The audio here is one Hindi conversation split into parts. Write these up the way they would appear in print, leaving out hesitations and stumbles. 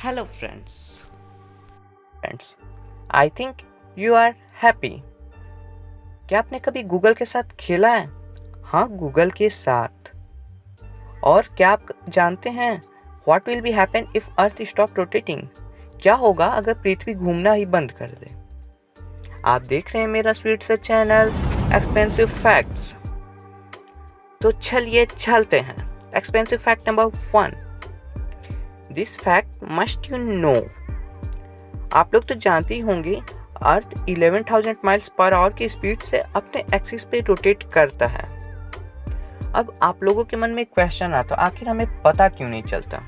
Hello, friends. Friends, I think you are happy. क्या आपने कभी गूगल के साथ खेला है? हाँ, गूगल के साथ। और क्या आप जानते हैं what will be happen if earth stop rotating? क्या होगा अगर पृथ्वी घूमना ही बंद कर दे? आप देख रहे हैं मेरा स्वीट सा चैनल एक्सपेंसिव फैक्ट्स। तो चलिए चलते हैं। Expensive fact number 1, this fact must you know. आप लोग तो जानते ही होंगे, अर्थ 11,000 माइल्स पर आवर की स्पीड से अपने एक्सिस पे रोटेट करता है। अब आप लोगों के मन में क्वेश्चन आता, आखिर हमें पता क्यों नहीं चलता?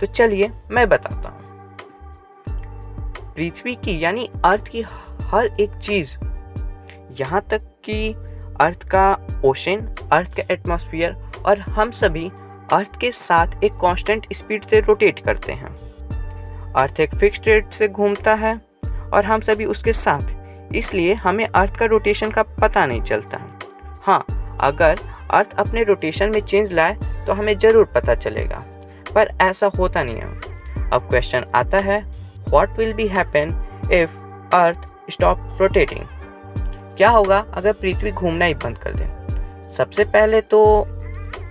तो चलिए मैं बताता हूँ। पृथ्वी की यानी अर्थ की हर एक चीज, यहाँ तक कि अर्थ का ओशन, अर्थ का एटमॉस्फेयर और हम सभी अर्थ के साथ एक कांस्टेंट स्पीड से रोटेट करते हैं। अर्थ एक फिक्स्ड रेट से घूमता है और हम सभी उसके साथ, इसलिए हमें अर्थ का रोटेशन का पता नहीं चलता है। हाँ, अगर अर्थ अपने रोटेशन में चेंज लाए तो हमें ज़रूर पता चलेगा, पर ऐसा होता नहीं है। अब क्वेश्चन आता है, what will be happen if earth stop rotating? क्या होगा अगर पृथ्वी घूमना ही बंद कर दे? सबसे पहले तो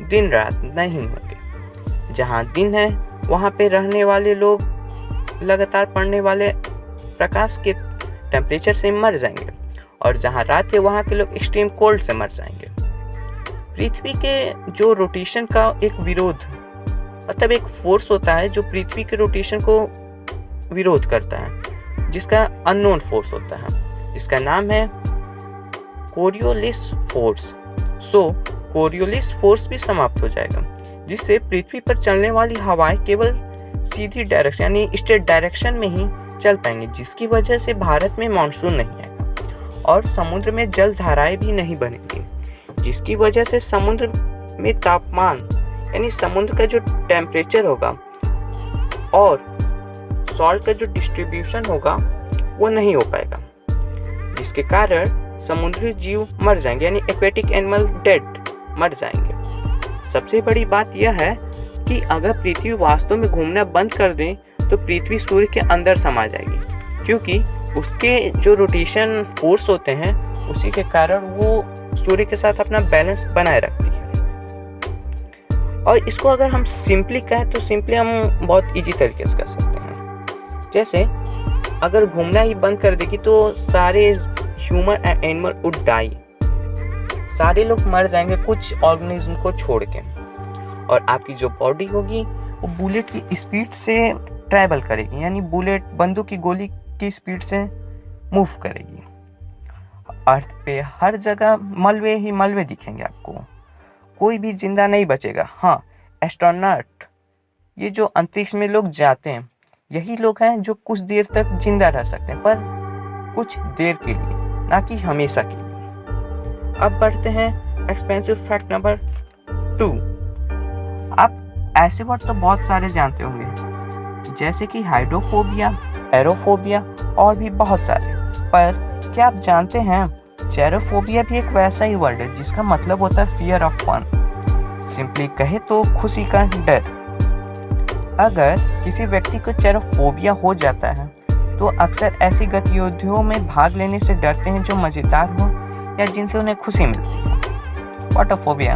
दिन रात नहीं होंगे। जहाँ दिन है वहाँ पे रहने वाले लोग लगातार पड़ने वाले प्रकाश के टेम्परेचर से मर जाएंगे, और जहाँ रात है वहाँ के लोग एक्सट्रीम कोल्ड से मर जाएंगे। पृथ्वी के जो रोटेशन का एक विरोध, मतलब एक फोर्स होता है जो पृथ्वी के रोटेशन को विरोध करता है, जिसका अननोन फोर्स होता है, जिसका नाम है कोरियोलिस फोर्स। सो कोरियोलिस फोर्स भी समाप्त हो जाएगा, जिससे पृथ्वी पर चलने वाली हवाएं केवल सीधी डायरेक्शन यानी स्ट्रेट डायरेक्शन में ही चल पाएंगे, जिसकी वजह से भारत में मानसून नहीं आएगा और समुद्र में जल धाराएं भी नहीं बनेंगी, जिसकी वजह से समुद्र में तापमान यानी समुद्र का जो टेम्परेचर होगा और सॉल्ट का जो डिस्ट्रीब्यूशन होगा वो नहीं हो पाएगा, जिसके कारण समुद्री जीव मर जाएंगे यानी एक्वेटिक एनिमल डेड मर जाएंगे। सबसे बड़ी बात यह है कि अगर पृथ्वी वास्तव में घूमना बंद कर दें तो पृथ्वी सूर्य के अंदर समा जाएगी, क्योंकि उसके जो रोटेशन फोर्स होते हैं उसी के कारण वो सूर्य के साथ अपना बैलेंस बनाए रखती है। और इसको अगर हम सिंपली कहें तो सिंपली हम बहुत इजी तरीके से कर सकते हैं। जैसे अगर घूमना ही बंद कर देगी तो सारे human and animal would die, सारे लोग मर जाएंगे कुछ ऑर्गेनिज्म को छोड़ के, और आपकी जो बॉडी होगी वो बुलेट की स्पीड से ट्रैवल करेगी, यानी बुलेट बंदूक की गोली की स्पीड से मूव करेगी। अर्थ पे हर जगह मलबे ही मलबे दिखेंगे आपको, कोई भी जिंदा नहीं बचेगा। हाँ, एस्ट्रोनॉट, ये जो अंतरिक्ष में लोग जाते हैं, यही लोग हैं जो कुछ देर तक जिंदा रह सकते हैं, पर कुछ देर के लिए, ना कि हमेशा के लिए। अब बढ़ते हैं एक्सपेंसिव फैक्ट नंबर 2। आप ऐसे वर्ड तो बहुत सारे जानते होंगे, जैसे कि हाइड्रोफोबिया, एरोफोबिया और भी बहुत सारे, पर क्या आप जानते हैं चेरोफोबिया भी एक वैसा ही वर्ड है जिसका मतलब होता है फियर ऑफ फन, सिंपली कहे तो खुशी का डर। अगर किसी व्यक्ति को चेरोफोबिया हो जाता है तो अक्सर ऐसी गतिविधियों में भाग लेने से डरते हैं जो मजेदार हो या जिनसे उन्हें खुशी मिलती है। What a phobia?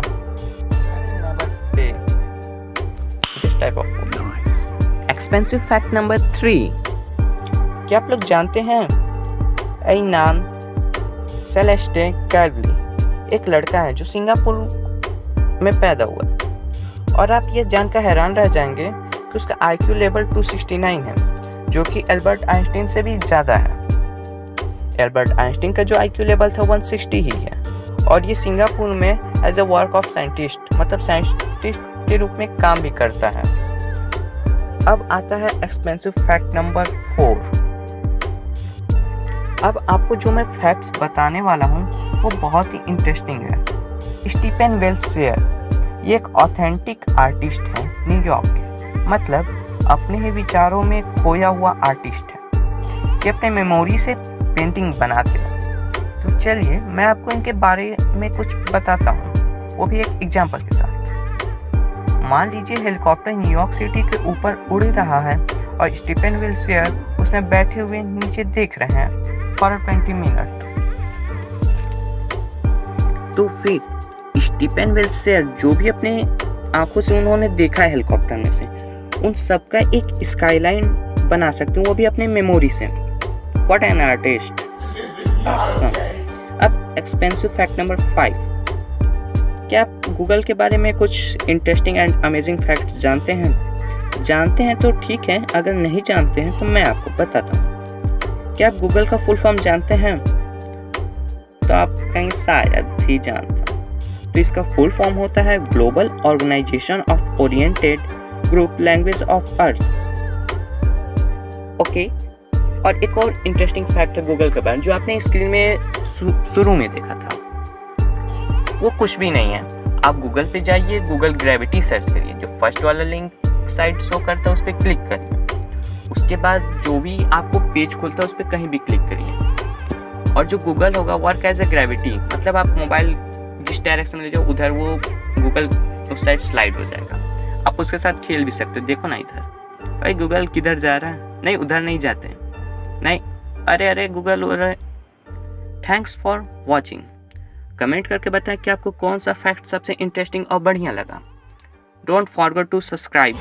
Type of phobia. Expensive fact number 3, क्या आप लोग जानते हैं नाम सेलेस्टे कैल्वली एक लड़का है जो सिंगापुर में पैदा हुआ, और आप ये जानकर हैरान रह जाएंगे कि उसका IQ लेवल 269 है, जो कि एल्बर्ट आइंस्टीन से भी ज़्यादा है। एल्बर्ट आइंस्टीन का जो IQ लेवल था 160 ही है, और ये सिंगापुर में as a work of scientist, मतलब साइंटिस्ट के रूप में काम भी करता है। अब आता है एक्सपेंसिव फैक्ट नंबर 4। अब आपको जो मैं फैक्ट्स बताने वाला हूँ वो बहुत ही इंटरेस्टिंग है। स्टीफन वेल्सेयर ये एक ऑथेंटिक आर्टिस्ट है न्यूयॉर्क के, मतलब अपने ही विचारों में खोया हुआ आर्टिस्ट है कि अपने मेमोरी से पेंटिंग बनाते हैं। तो चलिए मैं आपको इनके बारे में कुछ बताता हूँ, वो भी एक एग्जाम्पल के साथ। मान लीजिए हेलीकॉप्टर न्यूयॉर्क सिटी के ऊपर उड़ रहा है और स्टीफन विल्सेयर उसमें बैठे हुए नीचे देख रहे हैं फॉर 20 मिनट। तो फिर स्टीफन विल्सेयर जो भी अपने आंखों से उन्होंने देखा है हेलीकॉप्टर में से, उन सब का एक स्काईलाइन बना सकते हैं, वो भी अपने मेमोरी से। What an artist. अब एक्सपेंसिव फैक्ट नंबर 5। क्या आप गूगल के बारे में कुछ इंटरेस्टिंग एंड अमेजिंग फैक्ट जानते हैं? जानते हैं तो ठीक है, अगर नहीं जानते हैं तो मैं आपको बताता हूँ। क्या आप गूगल का फुल फॉर्म जानते हैं? तो आप कहेंगे शायद ही जानता। तो इसका फुल फॉर्म होता है global organization of oriented group language of Earth. Okay, और एक और इंटरेस्टिंग फैक्ट है गूगल के बारे में जो आपने स्क्रीन में शुरू में देखा था, वो कुछ भी नहीं है। आप गूगल पे जाइए, गूगल ग्रेविटी सर्च करिए, जो फर्स्ट वाला लिंक साइट शो करता है उस पर क्लिक करिए। उसके बाद जो भी आपको पेज खुलता है उस पर कहीं भी क्लिक करिए, और जो गूगल होगा वर्क एज ए ग्रेविटी, मतलब आप मोबाइल जिस डायरेक्शन में ले जाओ उधर वो गूगल उस साइड स्लाइड हो जाएगा। आप उसके साथ खेल भी सकते हो। देखो ना इधर, भाई गूगल किधर जा रहा है? नहीं, उधर नहीं जाते, नहीं, अरे गूगल उधर। Thanks for watching. कमेंट करके बताएं कि आपको कौन सा फैक्ट सबसे इंटरेस्टिंग और बढ़िया लगा। Don't forget to subscribe.